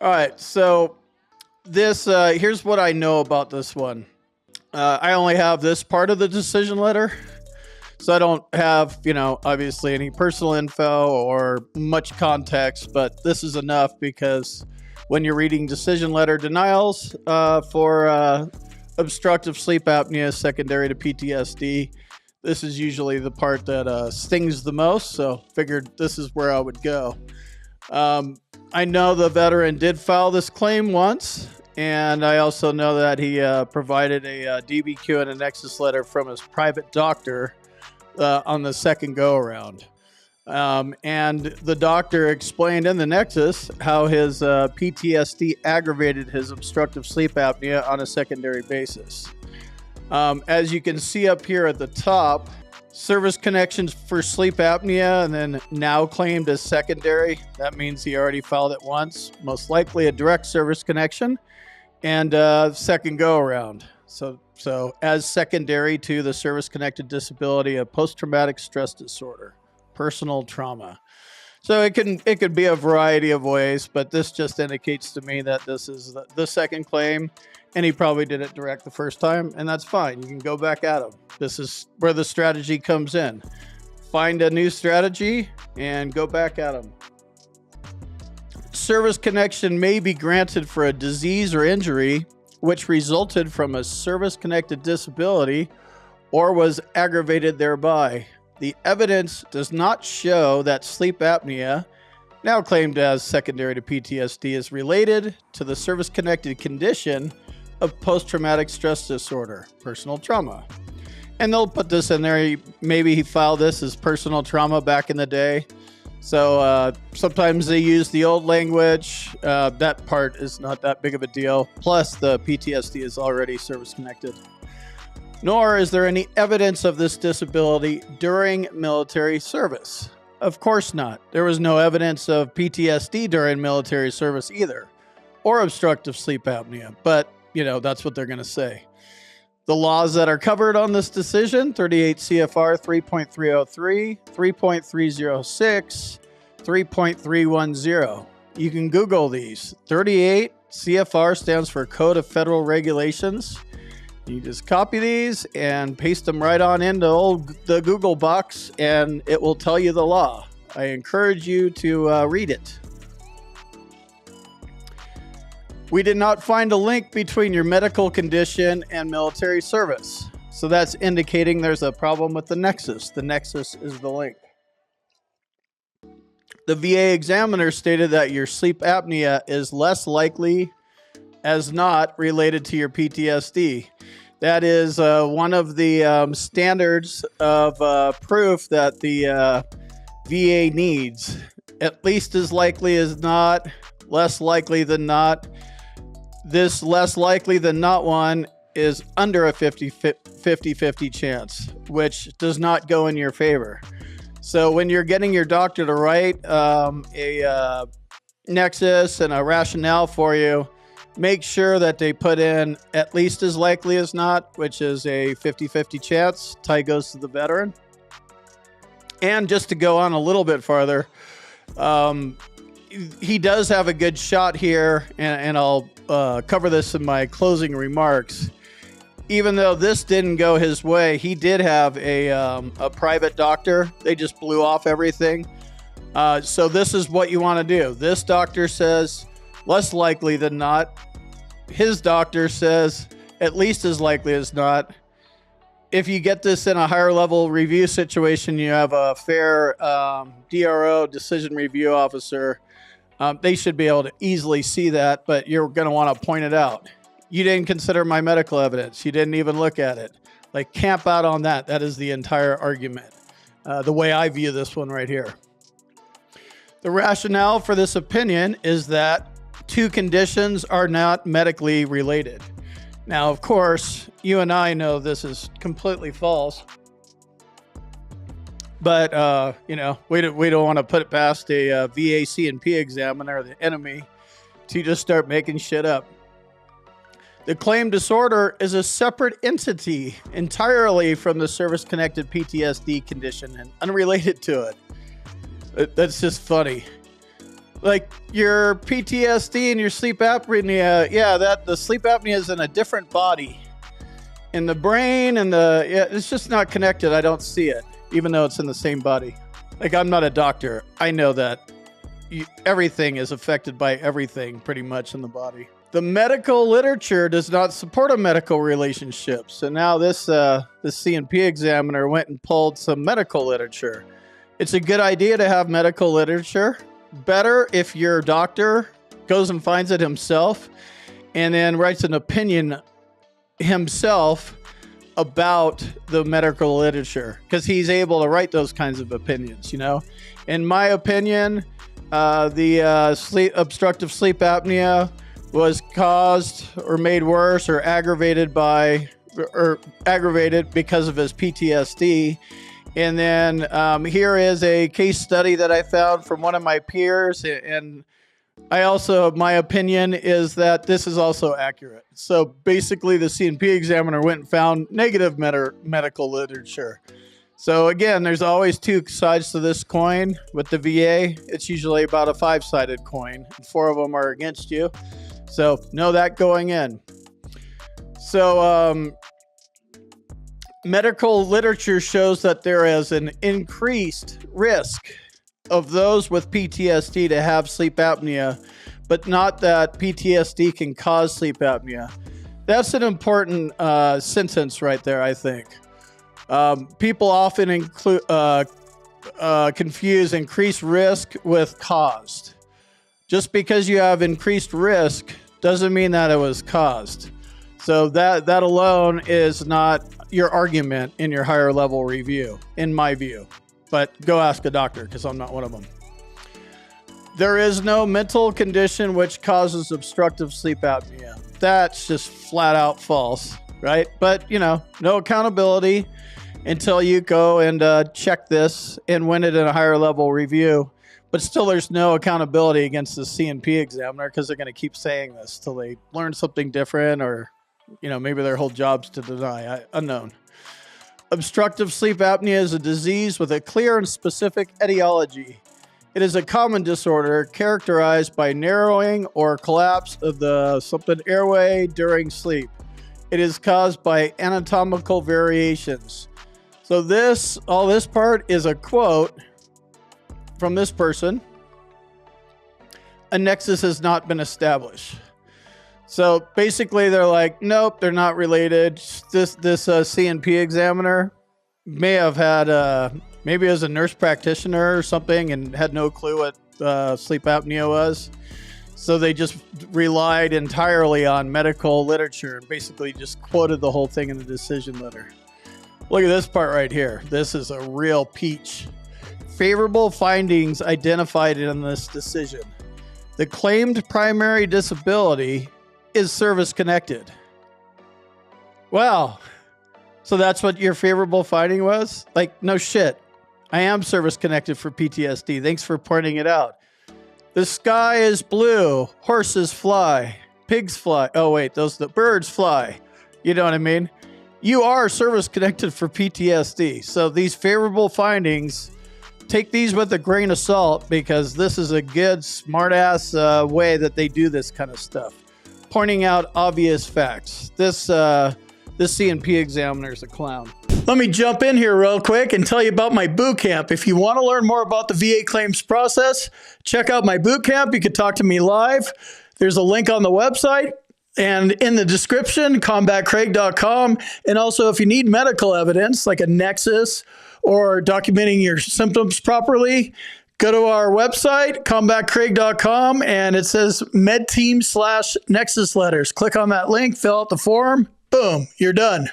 All right, so this here's what I know about this one. I only have this part of the decision letter, so I don't have, obviously any personal info or much context, but this is enough because when you're reading decision letter denials for obstructive sleep apnea secondary to PTSD, this is usually the part that stings the most, so figured this is where I would go. I know the veteran did file this claim once, and I also know that he provided a DBQ and a nexus letter from his private doctor on the second go-around. And the doctor explained in the nexus how his PTSD aggravated his obstructive sleep apnea on a secondary basis. As you can see up here at the top, service connections for sleep apnea and then now claimed as secondary. That means he already filed it once, most likely a direct service connection, and second go around. So as secondary to the service connected disability of post-traumatic stress disorder, personal trauma. So it could be a variety of ways, but this just indicates to me that this is the second claim, and he probably did it direct the first time, and that's fine. You can go back at him. This is where the strategy comes in. Find a new strategy and go back at him. Service connection may be granted for a disease or injury which resulted from a service-connected disability or was aggravated thereby. The evidence does not show that sleep apnea, now claimed as secondary to PTSD, is related to the service-connected condition of post-traumatic stress disorder, personal trauma. And they'll put this in there. Maybe he filed this as personal trauma back in the day. So sometimes they use the old language. That part is not that big of a deal. Plus, the PTSD is already service-connected. Nor is there any evidence of this disability during military service. Of course not. There was no evidence of PTSD during military service either, or obstructive sleep apnea. But, that's what they're going to say. The laws that are covered on this decision, 38 CFR 3.303, 3.306, 3.310. You can Google these. 38 CFR stands for Code of Federal Regulations. You just copy these and paste them right on into the Google box, and it will tell you the law. I encourage you to read it. We did not find a link between your medical condition and military service. So that's indicating there's a problem with the nexus. The nexus is the link. The VA examiner stated that your sleep apnea is less likely as not related to your PTSD. That is one of the standards of proof that the VA needs. At least as likely as not, less likely than not. This less likely than not one is under a 50-50 chance, which does not go in your favor. So when you're getting your doctor to write a nexus and a rationale for you, make sure that they put in at least as likely as not, which is a 50-50 chance. Tie goes to the veteran. And just to go on a little bit farther, he does have a good shot here, and I'll cover this in my closing remarks. Even though this didn't go his way, he did have a private doctor. They just blew off everything. So this is what you want to do. This doctor says less likely than not. His doctor says at least as likely as not. If you get this in a higher level review situation, you have a fair DRO, decision review officer. They should be able to easily see that, but you're going to want to point it out. You didn't consider my medical evidence. You didn't even look at it. Like, camp out on that. That is the entire argument. The way I view this one right here. The rationale for this opinion is that two conditions are not medically related. Now, of course, you and I know this is completely false. But, we don't want to put it past a VA C&P examiner, the enemy, to just start making shit up. The claim disorder is a separate entity entirely from the service-connected PTSD condition and unrelated to it. That's just funny. like your PTSD and your sleep apnea, yeah, that the sleep apnea is in a different body. In the brain and it's just not connected. I don't see it, even though it's in the same body. Like, I'm not a doctor. I know that everything is affected by everything pretty much in the body. The medical literature does not support a medical relationship. So now this C&P examiner went and pulled some medical literature. It's a good idea to have medical literature. Better if your doctor goes and finds it himself and then writes an opinion himself about the medical literature, because he's able to write those kinds of opinions. In my opinion, the obstructive sleep apnea was caused or made worse or aggravated because of his PTSD. And then here is a case study that I found from one of my peers, and my opinion is that this is also accurate. So basically, the C&P examiner went and found negative medical literature. So again, there's always two sides to this coin. With the VA, it's usually about a 5-sided coin. 4 of them are against you. So know that going in. So medical literature shows that there is an increased risk of those with PTSD to have sleep apnea, but not that PTSD can cause sleep apnea. That's an important sentence right there, I think. People often confuse increased risk with caused. Just because you have increased risk doesn't mean that it was caused. So that alone is not your argument in your higher level review, in my view. But go ask a doctor, because I'm not one of them. There is no mental condition which causes obstructive sleep apnea. That's just flat out false, right? But, no accountability until you go and check this and win it in a higher level review. But still, there's no accountability against the C&P examiner, because they're going to keep saying this till they learn something different, or, maybe their whole job's to deny. Unknown. Obstructive sleep apnea is a disease with a clear and specific etiology. It is a common disorder characterized by narrowing or collapse of the airway during sleep. It is caused by anatomical variations. So all this part is a quote from this person. A nexus has not been established. So basically, they're like, nope, they're not related. This C&P examiner may have had, maybe as a nurse practitioner or something, and had no clue what sleep apnea was. So they just relied entirely on medical literature and basically just quoted the whole thing in the decision letter. Look at this part right here. This is a real peach. Favorable findings identified in this decision. The claimed primary disability is service-connected. Wow. So that's what your favorable finding was? Like, no shit. I am service-connected for PTSD. Thanks for pointing it out. The sky is blue. Horses fly. Pigs fly. Oh, wait. The birds fly. You know what I mean? You are service-connected for PTSD. So these favorable findings, take these with a grain of salt, because this is a good, smart-ass way that they do this kind of stuff. Pointing out obvious facts. This C&P examiner is a clown. Let me jump in here real quick and tell you about my boot camp. If you want to learn more about the VA claims process, check out my boot camp. You can talk to me live. There's a link on the website and in the description, combatcraig.com. And also, if you need medical evidence like a nexus or documenting your symptoms properly, go to our website, combatcraig.com, and it says medteam/nexus letters. Click on that link, fill out the form. Boom, you're done.